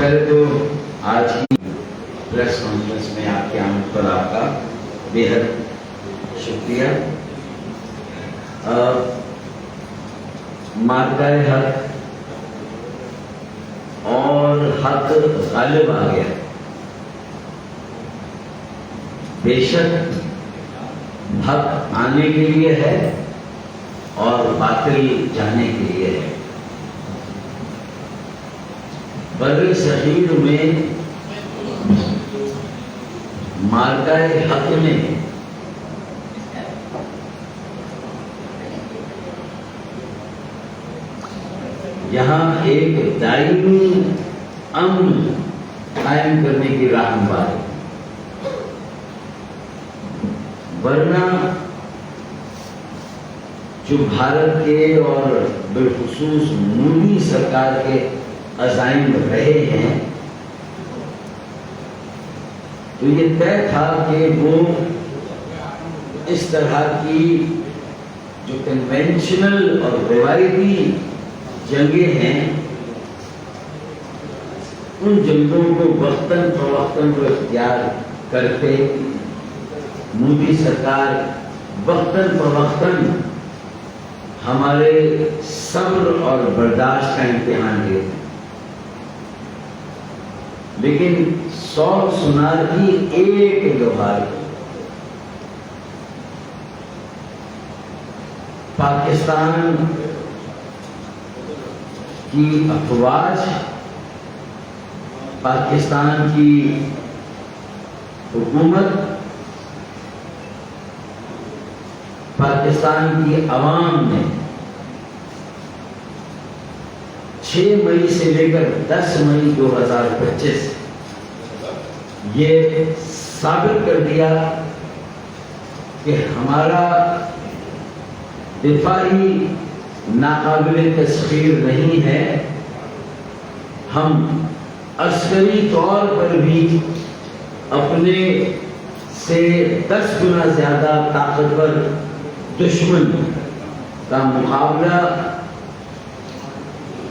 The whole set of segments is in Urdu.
پہلے تو آج کی پریس کانفرنس میں آپ کی آمد پر آپ کا بے حد شکریہ۔ مارکہ حق اور حق غالب آ گیا۔ بے شک حق آنے کے لیے ہے اور باطل جانے کے لیے ہے۔ بر صغیر میں مارکہ حق میں یہاں ایک دائمی امن قائم کرنے کی راہ ہموار ہے، ورنہ جو بھارت کے اور بالخصوص مودی سرکار کے عزائم رہے ہیں تو یہ طے تھا کہ وہ اس طرح کی جو کنونشنل اور روایتی جنگیں ہیں ان جنگوں کو وقتاً فوقتاً وہ اختیار کرتے۔ مودی سرکار وقتاً فوقتاً ہمارے صبر اور برداشت کا امتحان لیتے، لیکن 100 سنار کی ایک لوہار پاکستان کی افواج، پاکستان کی حکومت، پاکستان کی عوام نے 6 مئی سے لے کر 10 مئی 2025 یہ ثابت کر دیا کہ ہمارا دفاعی ناقابل تسخیر نہیں ہے۔ ہم عسکری طور پر بھی اپنے سے 10 گنا زیادہ طاقتور دشمن کا مقابلہ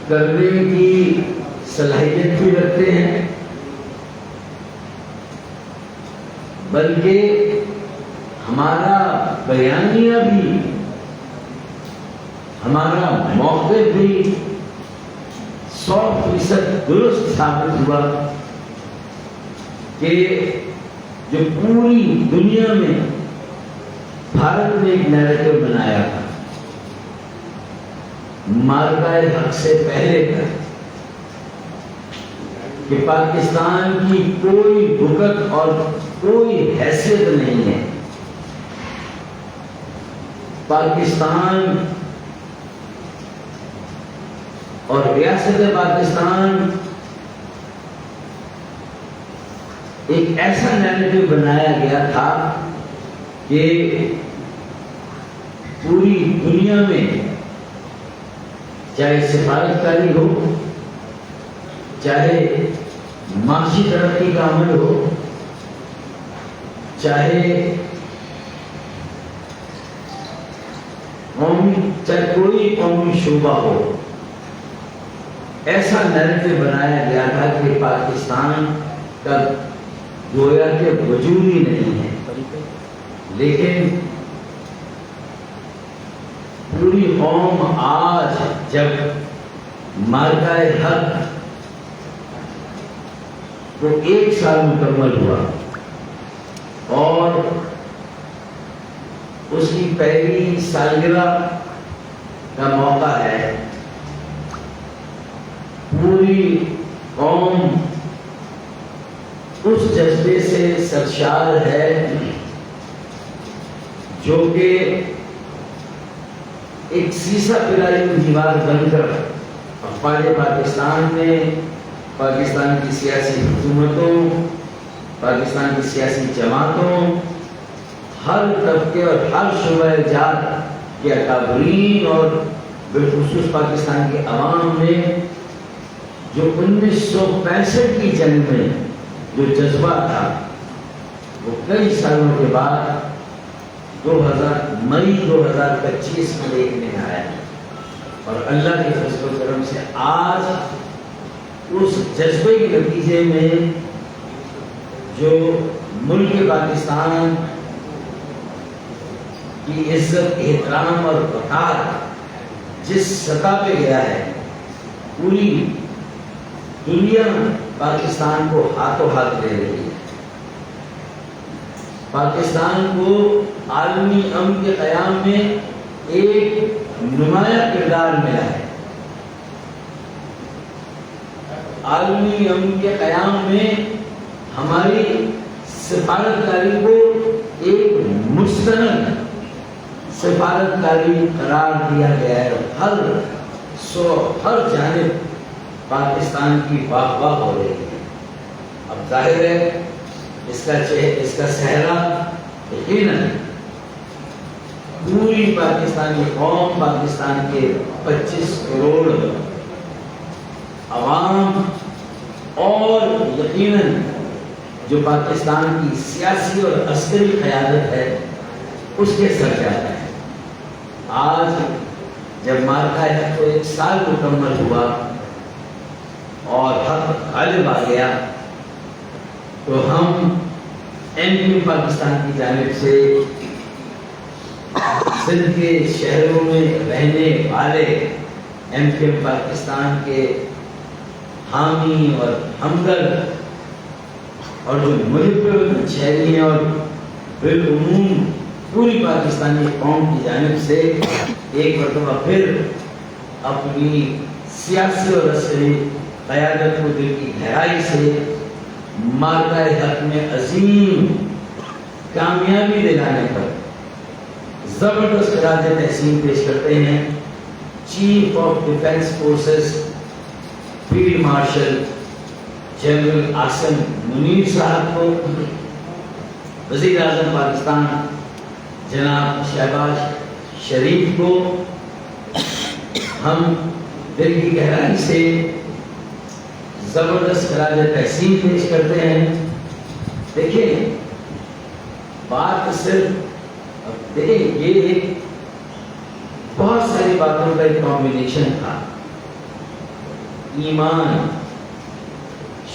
کرنے کی صلاحیت بھی رکھتے ہیں، بلکہ ہمارا بیانیہ بھی، ہمارا موقف بھی 100% درست ثابت ہوا کہ جو پوری دنیا میں بھارت نے ایک نیریٹو بنایا تھا مارکہ حق سے پہلے کا کہ پاکستان کی کوئی بھگت اور کوئی حیثیت نہیں ہے، پاکستان اور ریاست پاکستان ایک ایسا نیریٹو بنایا گیا تھا کہ پوری دنیا میں چاہے سفارتکاری ہو، چاہے معاشی ترقی کا عمل ہو، چاہے کوئی قومی شعبہ ہو، ایسا نیریٹو بنایا گیا تھا کہ پاکستان کا گویا کہ وجود ہی نہیں ہے۔ لیکن پوری قوم آج جب مارکہ حق کو 1 سال مکمل ہوا اور اس کی پہلی سالگرہ کا موقع ہے، پوری قوم اس جذبے سے سرشار ہے جو کہ ایک سیسا پلائی دیوار بن کر افواج پاکستان نے پاکستان کی سیاسی حکومتوں، پاکستان کی سیاسی جماعتوں، ہر طبقے اور ہر شعبہ جات کے اکابرین اور بالخصوص پاکستان کے عوام نے جو 1965 کی جنگ میں جو جذبہ تھا وہ کئی سالوں کے بعد مئی 2025 میں دیکھنے آیا، اور اللہ کے فضل و کرم سے آج اس جذبے کے نتیجے میں جو ملک پاکستان کی عزت، احترام اور وقار جس سطح پہ گیا ہے، پوری دنیا پاکستان کو ہاتھوں ہاتھ لے رہی ہے۔ پاکستان کو عالمی امن کے قیام میں ایک نمایاں کردار ملا ہے۔ عالمی امن کے قیام میں ہماری سفارتکاری کو ایک مستند سفارتکاری قرار دیا گیا ہے۔ ہر جانب پاکستان کی واہ واہ ہو رہی ہے۔ اب ظاہر ہے اس کا صحرا یقیناً پوری پاکستانی قوم، پاکستان کے 25 کروڑ عوام اور یقیناً جو پاکستان کی سیاسی اور عسکری قیادت ہے اس کے سر جاتا ہے۔ آج جب مارکہ حق کو 1 سال مکمل ہوا اور حق غالب آ گیا تو ہم MQ پاکستان کی جانب سے سندھ کے شہروں میں رہنے والے MQ پاکستان کے حامی اور ہمدرد اور جو محب شہری ہیں اور بالعموم پوری پاکستانی قوم کی جانب سے ایک مرتبہ پھر اپنی سیاسی اور عسکری قیادت کو دل کی گہرائی سے مارکہ حق میں عظیم کامیابی دلانے پر زبردست خراج تحسین پیش کرتے ہیں chief of defence forces field marshal general Asim Munir صاحب کو، وزیر اعظم پاکستان جناب شہباز شریف کو ہم دل کی گہرائی سے زبردست خراج تحسین پیش کرتے ہیں۔ دیکھیں بات صرف یہ ایک بہت ساری باتوں کا ایک کمبینیشن تھا، ایمان،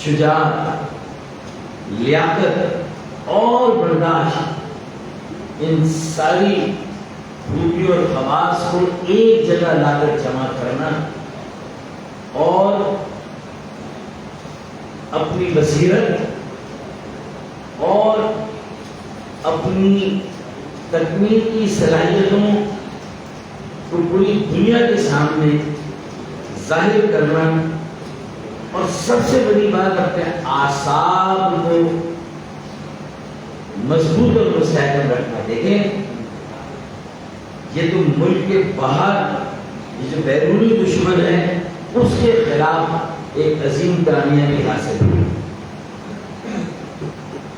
شجاعت، لیاقت اور برداشت، ان ساری خوبیوں اور خواص کو ایک جگہ لا کر جمع کرنا اور اپنی بصیرت اور اپنی تکنیکی صلاحیتوں کو پوری دنیا کے سامنے ظاہر کرنا اور سب سے بڑی بات اپنے اعصاب کو مضبوط اور مستحکم رکھنا۔ دیکھیں یہ تو ملک کے باہر یہ جو بیرونی دشمن ہے اس کے خلاف ایک عظیم کامیابی حاصل ہوئی۔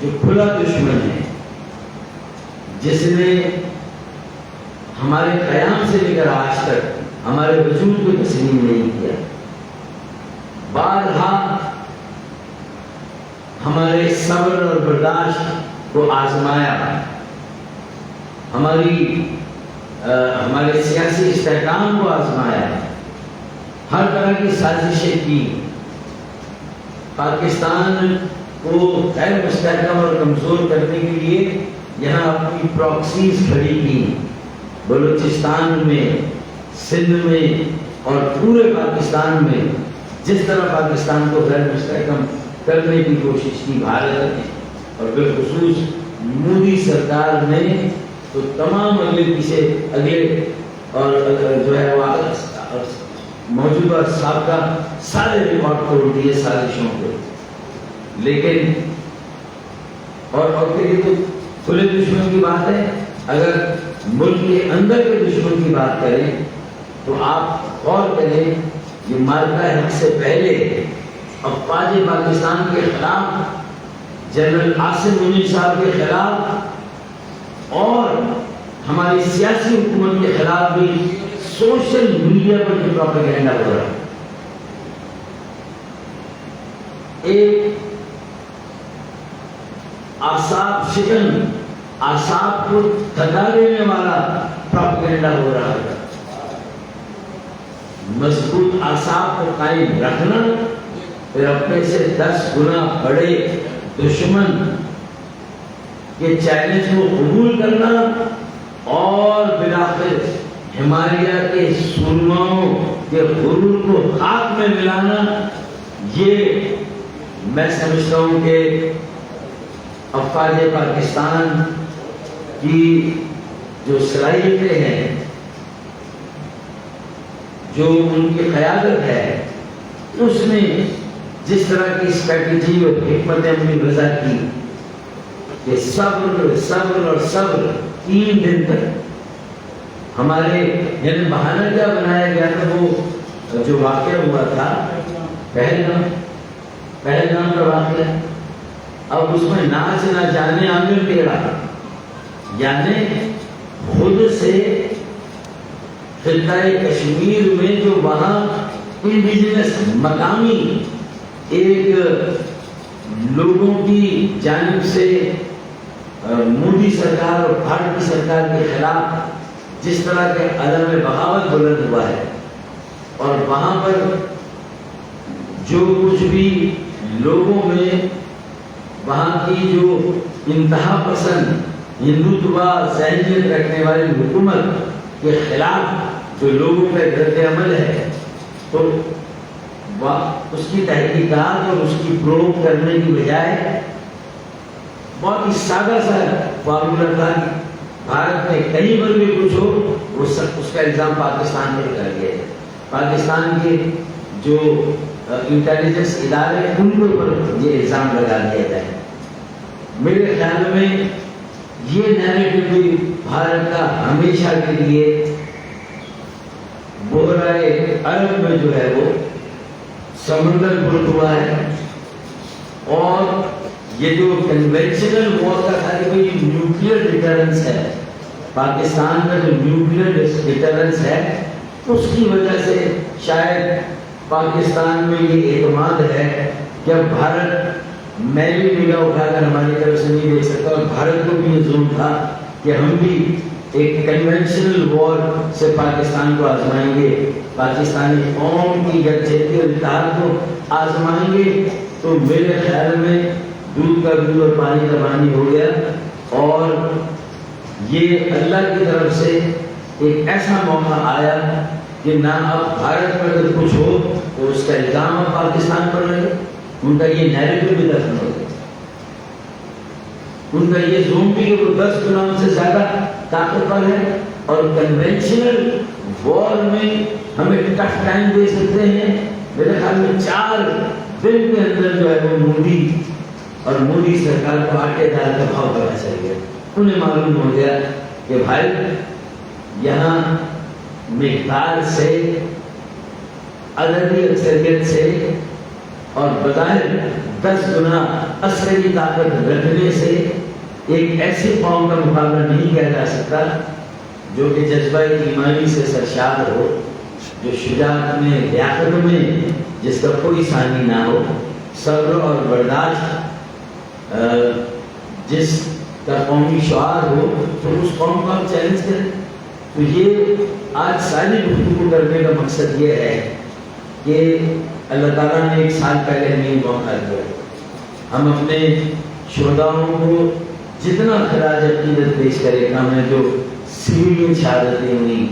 جو کھلا دشمن ہے جس نے ہمارے قیام سے لے کر آج تک ہمارے وجود کو تسلیم نہیں کیا، بارہا ہمارے صبر اور برداشت کو آزمایا، ہمارے سیاسی استحکام کو آزمایا، ہر طرح کی سازشیں کی، پاکستان کو غیر مستحکم اور کمزور کرنے کے لیے یہاں اپنی پراکسیز کھڑی کی، بلوچستان میں، سندھ میں اور پورے پاکستان میں جس طرح پاکستان کو غیر مستحکم کرنے کی کوشش کی بھارت نے اور بالخصوص مودی سرکار نے، تو تمام اگلے اور جو ہے وہ موجودہ سابقہ سارے ریکارڈ توڑ دیے سازشوں کو۔ لیکن اور پھر یہ تو کھلے دشمن کی بات ہے، اگر ملک کے اندر کے دشمن کی بات کریں تو آپ غور کریں یہ مارکہ حق سے پہلے افواج پاکستان کے خلاف، جنرل عاصم منیر صاحب کے خلاف اور ہماری سیاسی حکومت کے خلاف بھی سوشل میڈیا پر جو پروپیگنڈا ہو رہا ہے، ایک اعصاب شکن، اعصاب کو تھکا دینے والا پروپیگنڈا ہو رہا ہے۔ مضبوط اعصاب کو قائم رکھنا پھر اپنے سے 10 گنا بڑے دشمن کے چیلنج کو قبول کرنا اور بالآخر ہمالیہ کے سورماؤں کے غرور کو خاک میں ملانا، یہ میں سمجھتا ہوں کہ افواج پاکستان کی جو صلاحیتیں ہیں، جو ان کی قیادت ہے، اس نے جس طرح کی اسٹریٹجی اور حکمت عملی وضع کی کہ صبر صبر اور صبر 3 دن تک ہمارے یعنی بہانہ کیا بنایا گیا تھا، وہ جو واقعہ ہوا تھا پہلگام کا واقعہ، اب اس میں ناچ نہ جانے عامر ٹیڑھا، یعنی خود سے خطۂ کشمیر میں جو وہاں انڈیجنس مقامی ایک لوگوں کی جانب سے مودی سرکار اور بھارتی سرکار کے خلاف جس طرح کے علم بغاوت بلند ہوا ہے، اور وہاں پر جو کچھ بھی لوگوں میں وہاں کی جو انتہا پسند ہندوتوا ذہنیت رکھنے والی حکومت کے خلاف جو لوگوں کا رد عمل ہے، تو اس کی تحقیقات اور اس کی پروب کرنے کی بجائے بہت ہی سادہ سا فارمولہ تھا کہ بھارت میں کہیں پر بھی کچھ ہو وہ سب اس کا الزام پاکستان پر کر گیا ہے۔ پاکستان کے جو انٹیلیجنس ادارے ہیں ان کے اوپر یہ الزام لگا دیا جائے۔ میرے خیال میں یہ نیریٹو بھی بھارت کا ہمیشہ کے لیے بحرائے عرب میں جو ہے وہ سمندر بلند ہوا ہے، اور یہ جو کنونشنل وار کا تھا کہ بھئی نیوکلیئر ڈیٹرنس ہے، پاکستان کا جو نیوکلیئر ڈیٹرنس ہے، اس کی وجہ سے شاید پاکستان میں یہ اعتماد ہے کہ اب بھارت میری نگاہ اٹھا کر ہماری طرف سے نہیں دیکھ سکتا، اور بھارت کو بھی یہ ظلم تھا کہ ہم بھی ایک کنونشنل وار سے پاکستان کو آزمائیں گے، پاکستانی قوم کی یکجہتی اور اتحاد کو آزمائیں گے۔ تو میرے خیال میں دودھ کا دودھ اور پانی کا پانی ہو گیا، اور یہ اللہ کی طرف سے ایک ایسا موقع آیا کہ نہ اب بھارت میں اگر کچھ ہو تو اس کا الزام اب پاکستان پر لگے، ان کا یہ نیریٹو بھی دفن ہو گیا، ان کا یہ زوم بھی کہ وہ 10 گنا سے زیادہ طاقتور ہے، اور کنونشنل وار میں ہمیں ٹف ٹائم دے سکتے ہیں۔ میرے خیال میں 4 دن کے اندر جو ہے وہ مودی سرکار کو آٹے دال کا بھاؤ پتا چل گیا، انہیں معلوم ہو گیا کہ بھائی یہاں مقدار سے، عددی اکثریت سے اور بظاہر 10 گنا عسکری طاقت رکھنے سے ایک ایسی قوم کا مقابلہ نہیں کیا جا سکتا جو کہ جذبہ ایمانی سے سرشار ہو، جو شجاعت میں، لیاقت میں جس کا کوئی ثانی نہ ہو، صبر اور برداشت جس کا قومی شعار ہو، تو اس قوم کو آپ چیلنج کریں۔ تو یہ آج ساری گفتگو کرنے کا مقصد یہ ہے کہ اللہ تعالیٰ نے 1 سال پہلے ہمیں موقع دیا، ہم اپنے شہداؤں کو جتنا خراج عقیدت پیش کرے، ہمیں جو سویلین شہادتیں ہوئی،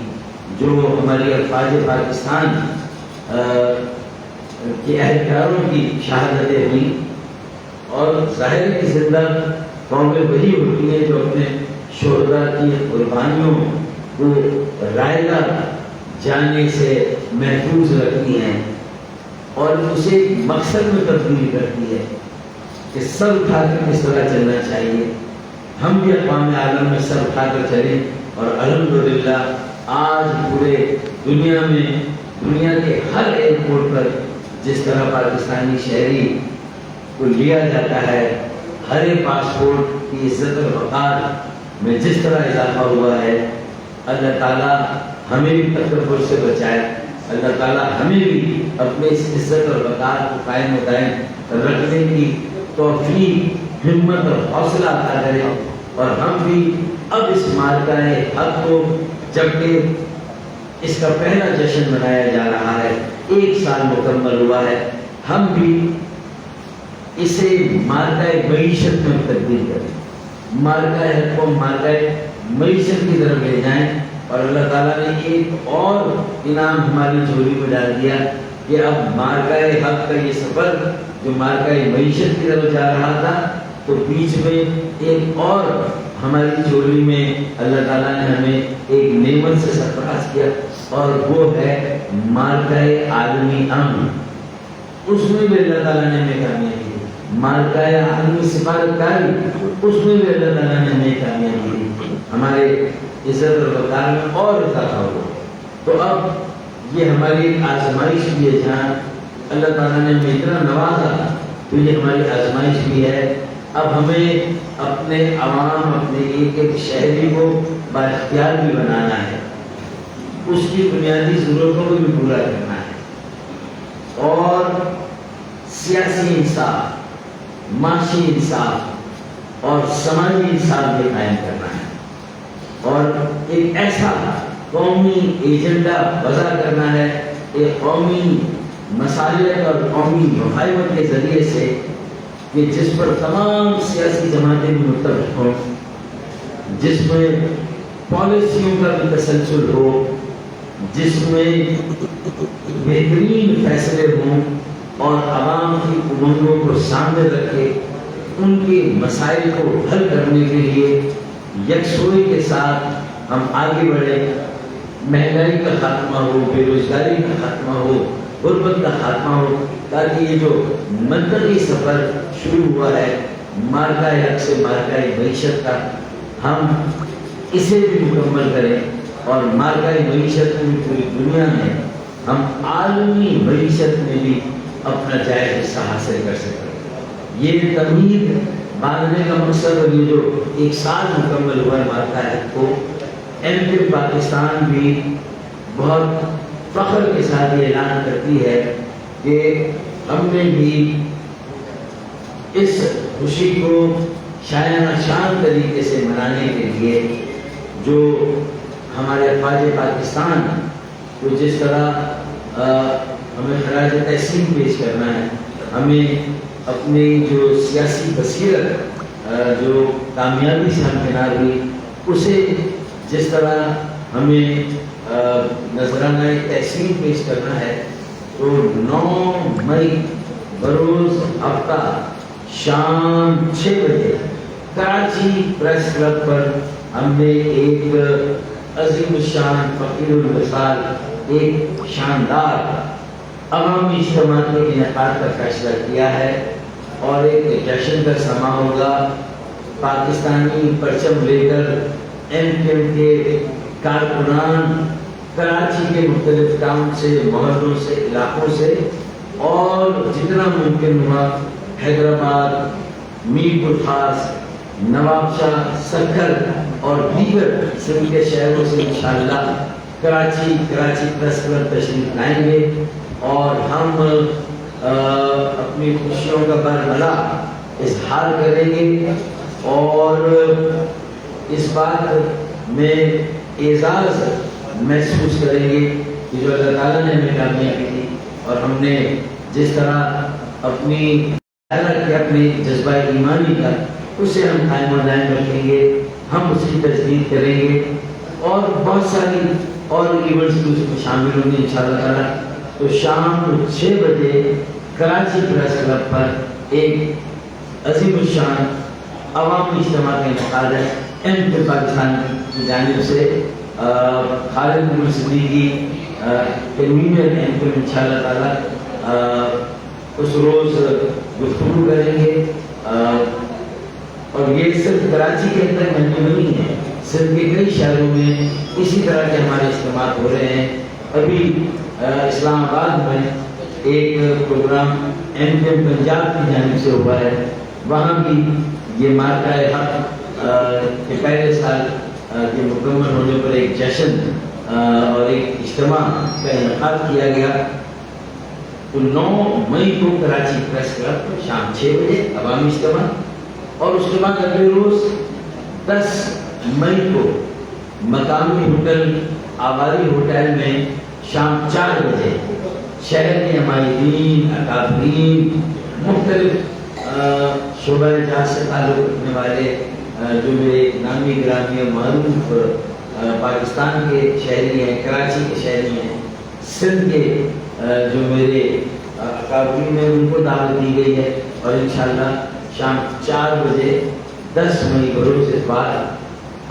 جو ہماری افواج پاکستان کے اہلکاروں کی شہادتیں ہوئی، اور ظاہر کی زندہ قومیں وہی ہوتی ہیں جو اپنے شہداء کی قربانیوں کو رائگاں جانے سے محفوظ رکھتی ہیں، اور اسے ایک مقصد میں تبدیل کرتی ہے کہ سر اٹھا کر کس طرح چلنا چاہیے۔ ہم بھی اقوام عالم میں سر اٹھا کر چلیں، اور الحمدللہ آج پورے دنیا میں، دنیا کے ہر ایئرپورٹ پر جس طرح پاکستانی شہری کو لیا جاتا ہے، ہر ایک پاسپورٹ کی عزت و وقار میں جس طرح اضافہ ہوا ہے، اللہ تعالیٰ ہمیں بھی تکبر سے بچائے، اللہ تعالیٰ ہمیں بھی اپنے اس عزت اور وقار کو قائم و دائم رکھنے کی توفیق، ہمت اور حوصلہ عطا کرے، اور ہم بھی اب اس معرکہ حق کو، جبکہ اس کا پہلا جشن منایا جا رہا ہے، 1 سال مکمل ہوا ہے، ہم بھی اسے مارکہ معیشت میں تبدیل کریں، مارکہ حق کو مارکہ معیشت کی طرف لے جائیں۔ اور اللہ تعالیٰ نے ایک اور انعام ہماری جھولی میں ڈال دیا کہ اب مارکہ حق کا یہ سفر جو مارکہ معیشت کی طرف جا رہا تھا، تو بیچ میں ایک اور ہماری جھولی میں اللہ تعالیٰ نے ہمیں ایک نعمت سے سرفراز کیا، اور وہ ہے مارکہ عالمی امن۔ اس میں بھی اللہ تعالیٰ نے ہمیں کامیابی دی، مارکہ عالمی سفارتکاری، اس میں بھی اللہ تعالیٰ نے ہمیں کامیابی دی، ہمارے عزت اور وقار میں اور اضافہ ہوا۔ تو اب یہ ہماری ایک آزمائش بھی ہے، جہاں اللہ تعالیٰ نے ہمیں اتنا نوازا تو یہ ہماری آزمائش بھی ہے۔ اب ہمیں اپنے عوام، اپنے ایک ایک شہری کو بااختیار بھی بنانا ہے، اس کی بنیادی ضرورتوں کو بھی پورا کرنا ہے، اور سیاسی انصاف، معاشی انصاف اور سماجی انصاف بھی قائم کرنا ہے، اور ایک ایسا قومی ایجنڈا وضع کرنا ہے، ایک قومی مصالحت اور قومی مفاہمت کے ذریعے سے کہ جس پر تمام سیاسی جماعتیں بھی متفق ہوں، جس میں پالیسیوں کا بھی تسلسل ہو، جس میں بہترین فیصلے ہوں، اور عوام کی امنگوں کو سامنے رکھے ان کے مسائل کو حل کرنے کے لیے یکسوئی کے ساتھ ہم آگے بڑھیں، مہنگائی کا خاتمہ ہو، بے روزگاری کا خاتمہ ہو، غربت کا خاتمہ ہو، تاکہ یہ جو منطقی سفر شروع ہوا ہے مارکہ حق سے مارکہ معیشت کا، ہم اسے بھی مکمل کریں، اور مارکہ معیشت میں پوری دنیا میں ہم عالمی معیشت میں بھی اپنا جائز حصہ حاصل کر سکیں۔ یہ تمہید باندھنے کا مقصد، اور یہ جو ایک سال مکمل ہوا ہے مارکہ حق کو، ایم پاکستان بھی بہت فخر کے ساتھ یہ اعلان کرتی ہے کہ ہم نے بھی اس خوشی کو شایانہ شان طریقے سے منانے کے لیے جو ہمارے افواج پاکستان کو جس طرح ہمیں خراج تحسین پیش کرنا ہے، ہمیں اپنی جو سیاسی بصیرت جو کامیابی سے ہمکنار ہوئی، اسے جس طرح ہمیں نذرانہ تحسین پیش کرنا ہے، تو 9 مئی بروز ہفتہ شام 6 بجے کراچی پریس کلب پر ہم نے ایک عظیم الشان فقیر الوصال ایک شاندار عوامی اجتماع کے انعقاد کا فیصلہ کیا ہے، اور ایک جشن کا سما ہوگا۔ پاکستانی پرچم لے کر ایم کے کارکنان کراچی کے مختلف ٹاؤن سے، محلوں سے، علاقوں سے، اور جتنا ممکن ہوا حیدرآباد، میر پور خاص، نواب شاہ، سکھر اور دیگر سندھ کے شہروں سے انشاءاللہ کراچی پریس کلب تشریف لائیں گے، اور ہم اپنی خوشیوں کا برملا اظہار کریں گے، اور اس بات میں اعزاز محسوس کریں گے کہ جو اللہ تعالیٰ نے ہمیں کامیابی دی، اور ہم نے جس طرح اپنی جذبہ ایمانی کا اسے ہم قائم و دائم رکھیں گے، ہم اس کی تجدید کریں گے، اور بہت ساری اور ایونٹس بھی اس میں شامل ہوں گے انشاءاللہ تعالیٰ۔ تو شام 6 بجے کراچی پریس کلب پر ایک عظیم الشان عوامی اجتماع کا انعقاد ہے، ایم کے پاکستان کی جانب سے خالد بن صدیقی کنوینر ایم کے انشاءاللہ تعالیٰ اس روز گفتگو کریں گے، اور یہ صرف کراچی کے اندر محدود نہیں ہے، صرف کے کئی شہروں میں اسی طرح کے ہمارے اجتماع ہو رہے ہیں۔ ابھی اسلام آباد میں ایک پروگرام ایم کے پنجاب کی جانب سے ہوا ہے، وہاں بھی یہ مارکہ حق کے پہلے سال کے مکمل ہونے پر ایک جشن اور ایک اجتماع کا انعقاد کیا گیا۔ تو 9 مئی کو کراچی پریس کلب پر شام 6 بجے عوامی اجتماع، اور اس کے بعد اگلے روز 10 مئی کو مقامی ہوٹل آبادی ہوٹل میں شام 4 بجے شہر کے عمائدین، اکابرین، مختلف شعبہ جات سے تعلق رکھنے والے جو میرے نامی گرامی اور معروف پاکستان کے شہری ہیں، کراچی کے شہری ہیں، سندھ کے جو میرے اکابرین ہیں، ان کو دعوت دی گئی ہے، اور انشاءاللہ شام 4 بجے 10 مئی بروز اتوار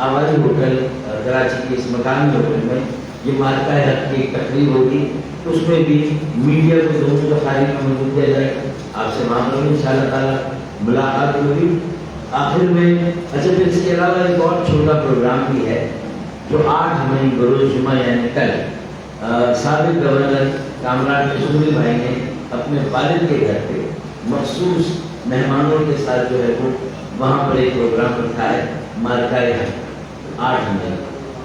آوالی ہوٹل کراچی کے اس مقامی ہوٹل میں یہ مارکہ حق کی تقریب ہوگی. اس میں بھی میڈیا کو دونوں دفعہ کا موجود کیا جائے گا. آپ سے وہاں پر انشاءاللہ تعالیٰ ملاقات ہوگی. آخر میں اچھا پھر اس کے علاوہ ایک اور چھوٹا پروگرام بھی ہے جو 8 مئی بروز جمعہ یعنی کل سابق گورنر کامران کشمیری بھائی نے اپنے والد کے گھر پہ مخصوص مہمانوں کے ساتھ جو ہے وہ وہاں پر ایک پروگرام رکھا ہے مارکہ حق 8 مئی.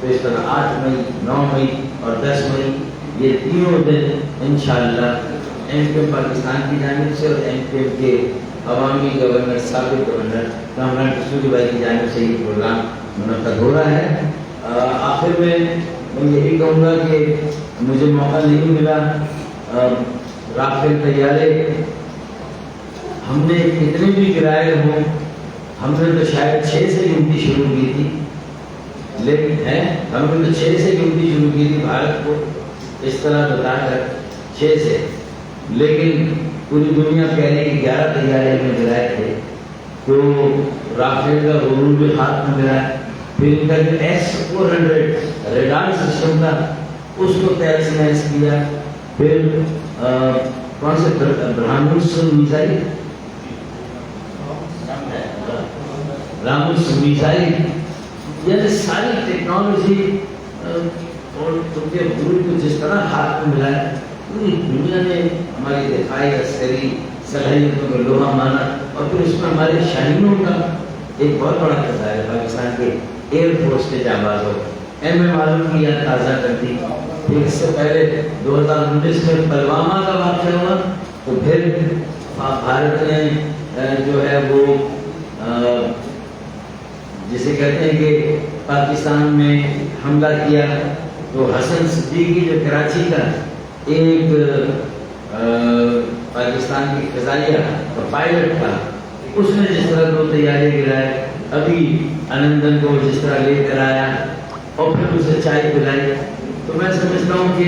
تو اس طرح 8 مئی، 9 مئی اور 10 مئی یہ تینوں دن انشاءاللہ ایم پی پاکستان کی جانب سے اور ایم پی کے عوامی گورنر سابق گورنر کامران کشمیری بھائی کی جانب سے یہ پروگرام منعقد ہو رہا ہے. آخر میں یہی کہوں گا کہ مجھے موقع نہیں ملا. رافیل طیارے ہم نے کتنے بھی گرائے ہوں، ہم نے تو شاید 6 سے گنتی شروع کی تھی، لیکن ہم نے تو 6 سے گنتی شروع کی تھی بھارت کو اس طرح بتا کر 6 سے، لیکن پوری دنیا کہہ رہی کہ 11 طیارے میں گرائے تھے. تو رافیل کا غرور بھی ہاتھ میں ملا ہے. پھر ان کا جو S-400 ریڈار سسٹم تھا اس کو تحس نحس کیا. پھر کون سے برہموس میزائل، راموس میزائل، یعنی ساری ٹیکنالوجی اور ان کے غرور کو جس طرح ہاتھ میں ملا ہے، پوری دنیا نے ہماری دفاعی عسکری صلاحیتوں کو لوہا مانا. اور پھر اس میں ہمارے شاہینوں کا ایک بہت بڑا کردار ہے. پاکستان کے ایئر فورس کے جانبازوں معلوم کی یاد تازہ کرتی. پھر اس سے پہلے 2019 میں پلوامہ کا واقعہ ہوا، تو پھر بھارت نے جو ہے وہ جسے کہتے ہیں کہ پاکستان میں حملہ کیا. تو حسن صدیقی جو کراچی کا ایک پاکستان کی فضائیہ اور پائلٹ تھا، اس نے جس طرح 2 طیارے گرائے، ابھی انندن کو جس طرح لے کر آیا اور پھر اسے چائے پلائی. تو میں سمجھتا ہوں کہ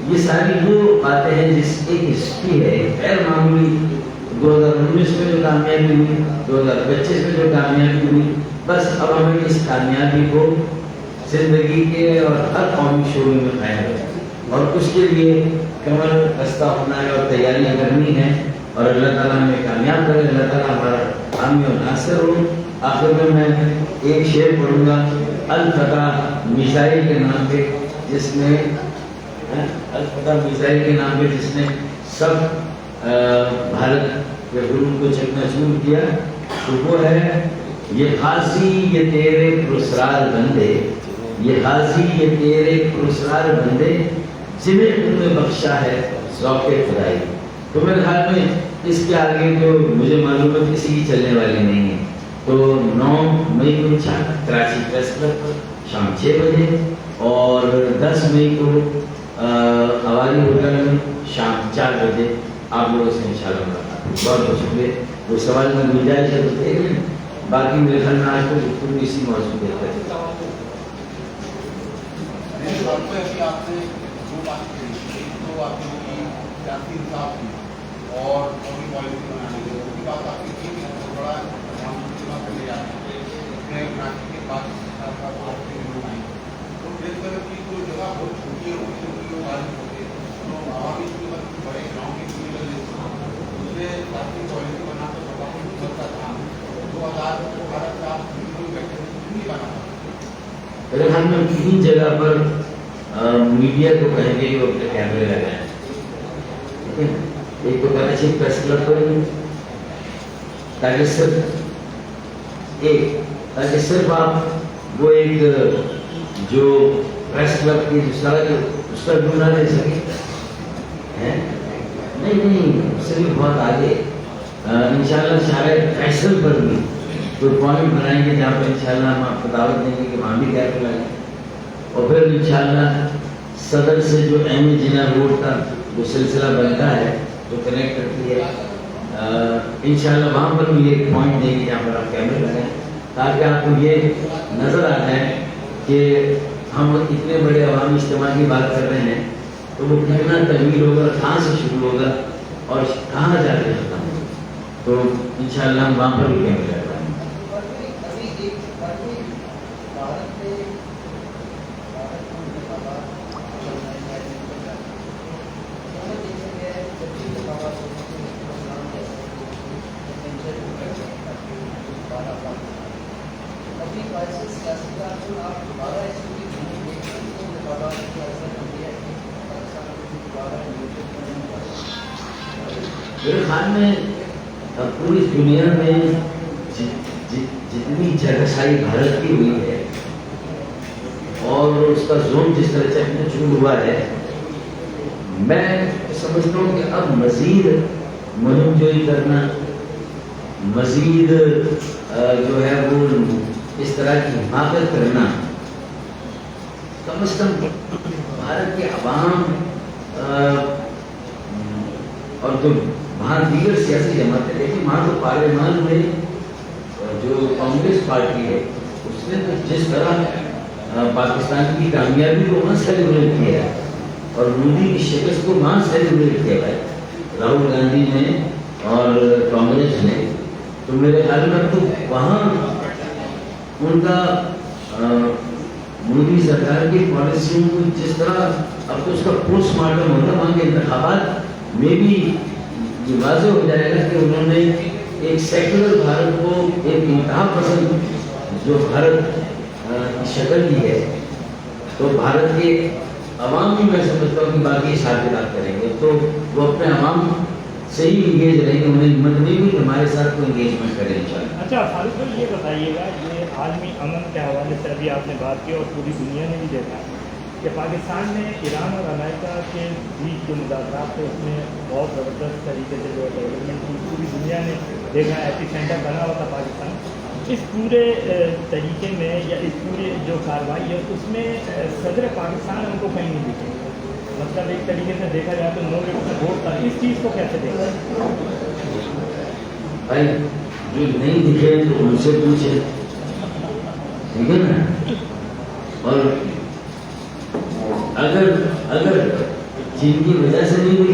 یہ ساری وہ باتیں ہیں جس ایک ہسٹری ہے غیر معمولی. 2019 میں جو کامیابی ہوئی، 2025 میں جو کامیابی ہوئی، بس اب ہمیں اس کامیابی کو زندگی کے اور ہر قومی شعبے میں قائم ہے، اور اس کے لیے کمر بستہ ہونا ہے اور تیاریاں کرنی ہیں. اور اللہ تعالیٰ ہمیں کامیاب کرے، اللہ تعالیٰ ہمارا حامی و ناصر ہو. آخر میں ایک شعر پڑھوں گا الفتح میزائل کے نام پہ، جس نے الفتح میزائل کے نام پہ جس نے سب بھارت کے غرور کو چکنا چور کیا. تو وہ ہے یہ غازی یہ تیرے پرسرار بندے، یہ غازی یہ تیرے پرسرار بندے، جنہیں تم نے بخشا ہے ذوق خدائی. تو میرے خیال میں اس کے آگے تو مجھے معلوم ہے کسی کی چلنے والی نہیں ہے. تو 9 مئی کو کراچی پریس کلب پر شام 6 بجے اور 10 مئی کو عوالی ہوٹل میں شام 4 بجے آپ لوگوں سے انشاءاللہ ملاقات. بہت بہت شکریہ. کوئی سوال میں گنجائش ہے تو دیکھ لیں، باقی میرے خیال میں آج کو اسی موضوع پہ ہے. اور پالیسی بنانے کی اس کی بات آپ کی تھی کہ بڑا کرنے جاتے ہیں کے بعد تو اس طرح کی جو جگہ بہت چھوٹی ہے اس سے لوگ معلوم ہوتے ہیں. تو عوامی بڑے گاؤں کی اس سے کافی پالیسی بنا کر بڑا بنتا تھا. 2018 سے آپ نہیں بنا. میرے خیال میں 3 جگہ پر میڈیا کو کہیں گے کہ وہ اپنے کیمرے لگائیں. ایک تو کراچی پریس کلب پر تاکہ صرف آپ وہ ایک جو پریس کلب کی اس کا ڈھونڈا لے سکے. نہیں اس سے بھی بہت آگے انشاءاللہ شاید فیصل پر بھی کوئی پوائنٹ بنائیں گے جہاں پر انشاءاللہ ہم آپ کو دعوت دیں گے کہ وہاں بھی کیمرے لگائیں. اور پھر انشاءاللہ صدر سے جو ایم جناح روڈ تھا وہ سلسلہ بنتا ہے جو کنیکٹ کرتی ہے. انشاءاللہ وہاں پر بھی ایک پوائنٹ دیں گے جہاں پر آپ کیمرے لگائیں تاکہ آپ کو یہ نظر آ جائے کہ ہم اتنے بڑے عوامی اجتماع کی بات کر رہے ہیں تو وہ کتنا طویل ہوگا, کہاں سے شروع ہوگا اور کہاں جا کے ختم ہوگا. تو انشاءاللہ ہم وہاں پر بھی کیمرے لگائیں. میرے خیال میں پوری دنیا میں جتنی جگہ ساری بھارت کی ہوئی ہے اور اس کا زون جس طرح سے اپنے چور ہوا ہے, میں سمجھتا ہوں کہ اب مزید مہم جوئی کرنا, مزید جو ہے وہ اس طرح کی حمایت کرنا, کم از کم بھارت کے عوام اور جو وہاں دیگر سیاسی جماعتیں دیکھیں, وہاں تو پارلیمان میں جو کانگریس پارٹی ہے اس نے تو جس طرح پاکستان کی کامیابی کو وہاں سیلیبریٹ کیا ہے اور مودی کی شکست کو وہاں سیلیبریٹ کیا ہے راہل گاندھی نے اور کانگریس نے, تو میرے خیال میں تو وہاں ان کا مودی سرکار کی پالیسیوں کو جس طرح اب تو اس کا پوسٹ مارٹم ہوتا, وہاں کے انتخابات میں بھی یہ واضح ہو جائے گا کہ انہوں نے ایک سیکولر بھارت کو ایک انتہا پسند جو بھارت کی شکل دی ہے, تو بھارت کے عوام بھی میں سمجھتا ہوں کہ باقی ساتھ کریں گے تو وہ اپنے عوام سے ہی انگیج رہیں گے, انہیں ہمت نہیں ہوئی کہ ہمارے ساتھ کوئی انگیجمنٹ کریں انشاءاللہ. اچھا فاروق بھائی یہ بتائیے گا, یہ عالمی امن کے حوالے سے ابھی آپ نے بات کی اور پوری دنیا نے بھی دیکھا کہ پاکستان نے ایران اور امریکہ کے بیچ جو مذاکرات تھے اس میں بہت زبردست طریقے سے جو ہے ڈیولپمنٹ کی, پوری دنیا نے دیکھا, ایپی سینٹر بنا ہوا تھا پاکستان. اس پورے طریقے میں یا اس پورے جو کارروائی ہے اس میں صدر پاکستان ہم کو کہیں نہیں دکھے, مطلب ایک طریقے سے دیکھا جائے تو نو ریلیشن ووٹ تھا, اس چیز کو کیسے دیکھا بھائی جو نہیں دکھے تو ان سے پوچھے, ٹھیک ہے نا. اور اگر جن کی وجہ سے نہیں